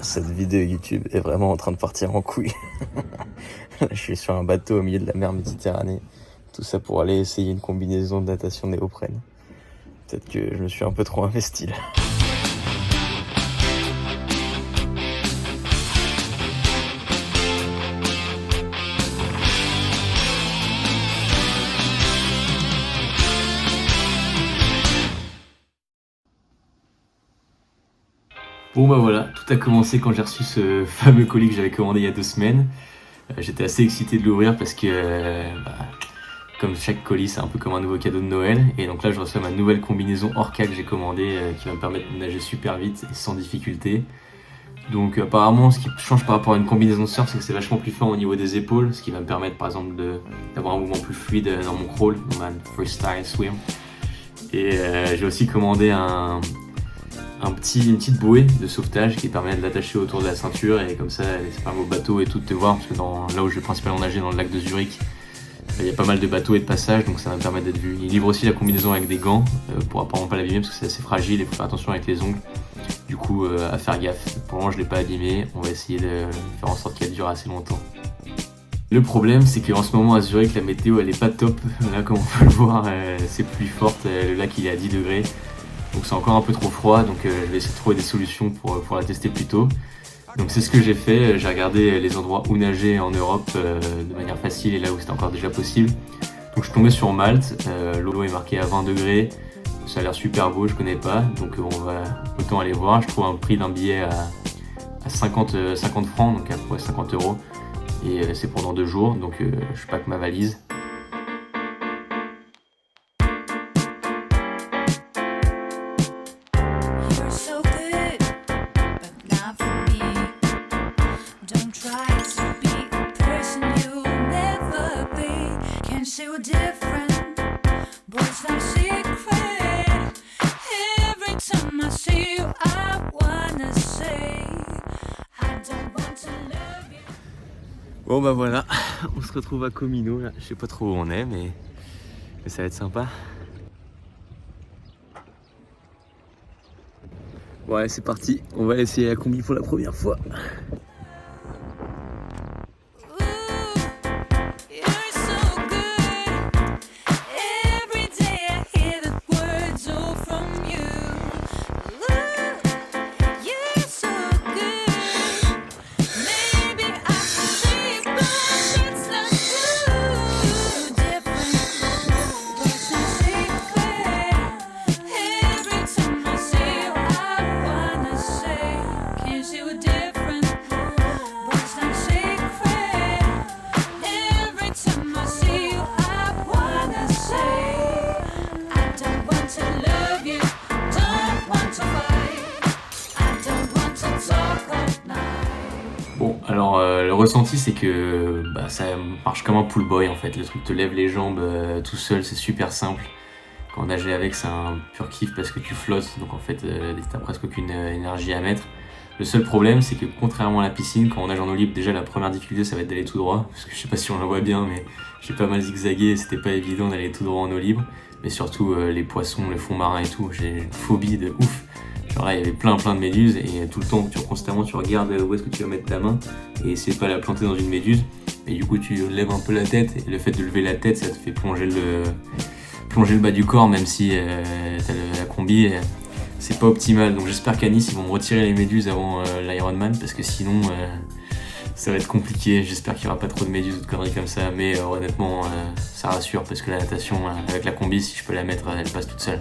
Cette vidéo YouTube est vraiment en train de partir en couille. Je suis sur un bateau au milieu de la mer Méditerranée. Tout ça pour aller essayer une combinaison de natation néoprène. Peut-être que je me suis un peu trop investi là. Bon bah voilà, tout a commencé quand j'ai reçu ce fameux colis que j'avais commandé il y a 2 semaines. J'étais assez excité de l'ouvrir parce que, comme chaque colis, c'est un peu comme un nouveau cadeau de Noël. Et donc là, je reçois ma nouvelle combinaison Orca que j'ai commandée, qui va me permettre de nager super vite et sans difficulté. Donc apparemment, ce qui change par rapport à une combinaison de surf, c'est que c'est vachement plus fort au niveau des épaules, ce qui va me permettre par exemple d'avoir un mouvement plus fluide dans mon crawl, dans ma freestyle swim. Et j'ai aussi commandé une petite bouée de sauvetage qui permet de l'attacher autour de la ceinture et comme ça c'est pas au bateau et tout de te voir parce que là où je vais principalement nager dans le lac de Zurich, il y a pas mal de bateaux et de passages donc ça va me permettre d'être vu. Il livre aussi la combinaison avec des gants pour apparemment pas l'abîmer parce que c'est assez fragile et il faut faire attention avec les ongles. Du coup à faire gaffe. Pour le moment je l'ai pas abîmé, on va essayer de faire en sorte qu'elle dure assez longtemps. Le problème c'est qu'en ce moment à Zurich la météo elle est pas top. Là comme on peut le voir c'est pluie forte, le lac il est à 10 degrés. Donc c'est encore un peu trop froid, donc je vais essayer de trouver des solutions pour la tester plus tôt. Donc c'est ce que j'ai fait, j'ai regardé les endroits où nager en Europe de manière facile et là où c'était encore déjà possible. Donc je suis tombé sur Malte, l'eau est marquée à 20 degrés, ça a l'air super beau, je connais pas, donc on va autant aller voir. Je trouve un prix d'un billet à 50 francs, donc à peu près 50 €, et c'est pendant 2 jours, donc je pack ma valise. Bon bah voilà, on se retrouve à Comino là. Je sais pas trop où on est mais ça va être sympa. Ouais c'est parti, on va essayer la combi pour la première fois. Bon, alors le ressenti c'est que ça marche comme un pool boy en fait, le truc te lève les jambes tout seul, c'est super simple. Quand nager avec c'est un pur kiff parce que tu flottes, donc en fait t'as presque aucune énergie à mettre. Le seul problème c'est que contrairement à la piscine, quand on nage en eau libre, déjà la première difficulté ça va être d'aller tout droit, parce que je sais pas si on le voit bien mais j'ai pas mal zigzagué et c'était pas évident d'aller tout droit en eau libre. Mais surtout les poissons, le fond marin et tout, j'ai une phobie de ouf. Genre là il y avait plein de méduses et tout le temps constamment tu regardes où est-ce que tu vas mettre ta main et essaie pas de la planter dans une méduse. Et du coup tu lèves un peu la tête et le fait de lever la tête ça te fait plonger le bas du corps même si t'as la combi. C'est pas optimal, donc j'espère qu'à Nice ils vont me retirer les méduses avant l'Ironman parce que sinon ça va être compliqué. J'espère qu'il y aura pas trop de méduses ou de conneries comme ça, mais honnêtement ça rassure parce que la natation avec la combi si je peux la mettre elle passe toute seule.